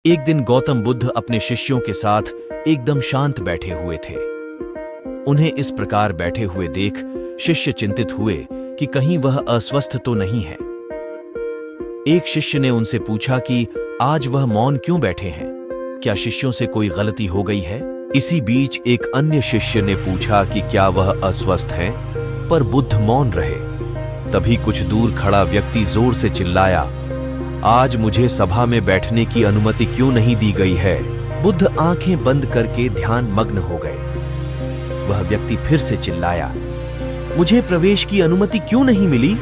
एक दिन गौतम बुद्ध अपने शिष्यों के साथ एकदम शांत बैठे हुए थे। उन्हें इस प्रकार बैठे हुए देख शिष्य चिंतित हुए कि कहीं वह अस्वस्थ तो नहीं है। एक शिष्य ने उनसे पूछा कि आज वह मौन क्यों बैठे हैं, क्या शिष्यों से कोई गलती हो गई है? इसी बीच एक अन्य शिष्य ने पूछा कि क्या वह अस्वस्थ हैं, पर बुद्ध मौन रहे। तभी कुछ दूर खड़ा व्यक्ति जोर से चिल्लाया, आज मुझे सभा में बैठने की अनुमति क्यों नहीं दी गई है? बुद्ध आंखें बंद करके ध्यान मग्न हो गए। वह व्यक्ति फिर से चिल्लाया, मुझे प्रवेश की अनुमति क्यों नहीं मिली?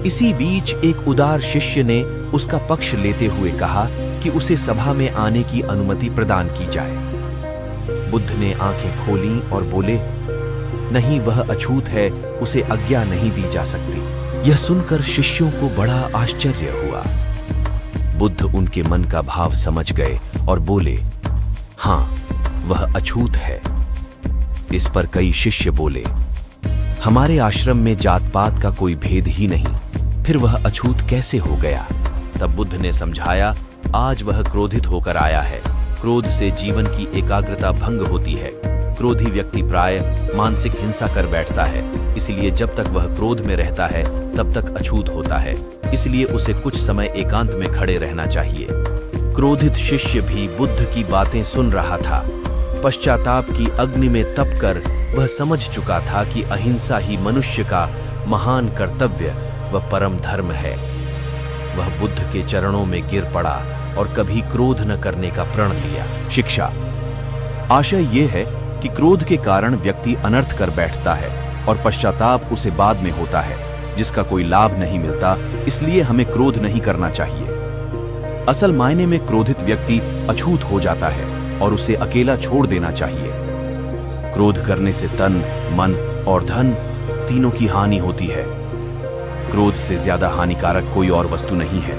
इसी बीच एक उदार शिष्य ने उसका पक्ष लेते हुए कहा कि उसे सभा में आने की अनुमति प्रदान की जाए। बुद्ध ने आंखें खोलीं और बोले, नहीं, वह अछूत है, उसे आज्ञा नहीं दी जा सकती। यह सुनकर शिष्यों को बड़ा आश्चर्य हुआ। बुद्ध उनके मन का भाव समझ गए और बोले, हां, वह अछूत है। इस पर कई शिष्य बोले, हमारे आश्रम में जात पात का कोई भेद ही नहीं, फिर वह अछूत कैसे हो गया? तब बुद्ध ने समझाया, आज वह क्रोधित होकर आया है। क्रोध से जीवन की एकाग्रता भंग होती है। क्रोधी व्यक्ति प्राय मानसिक हिंसा कर बैठता है, इसलिए जब तक वह क्रोध में रहता है तब तक अछूत होता है। इसलिए उसे कुछ समय एकांत में खड़े रहना चाहिए। क्रोधित शिष्य भी बुद्ध की बातें सुन रहा था। पश्चाताप की अग्नि में तप कर वह समझ चुका था कि अहिंसा ही मनुष्य का महान कर्तव्य व परम धर्म है। वह बुद्ध के चरणों में गिर पड़ा और कभी क्रोध न करने का प्रण लिया। शिक्षा। आशय यह है कि क्रोध के कारण व्यक्ति अनर्थ कर बैठता है और पश्चाताप उसे बाद में होता है, जिसका कोई लाभ नहीं मिलता। इसलिए हमें क्रोध नहीं करना चाहिए। असल मायने में क्रोधित व्यक्ति अछूत हो जाता है और उसे अकेला छोड़ देना चाहिए। क्रोध करने से तन, मन और धन तीनों की हानि होती है। क्रोध से ज्यादा हानिकारक कोई और वस्तु नहीं है।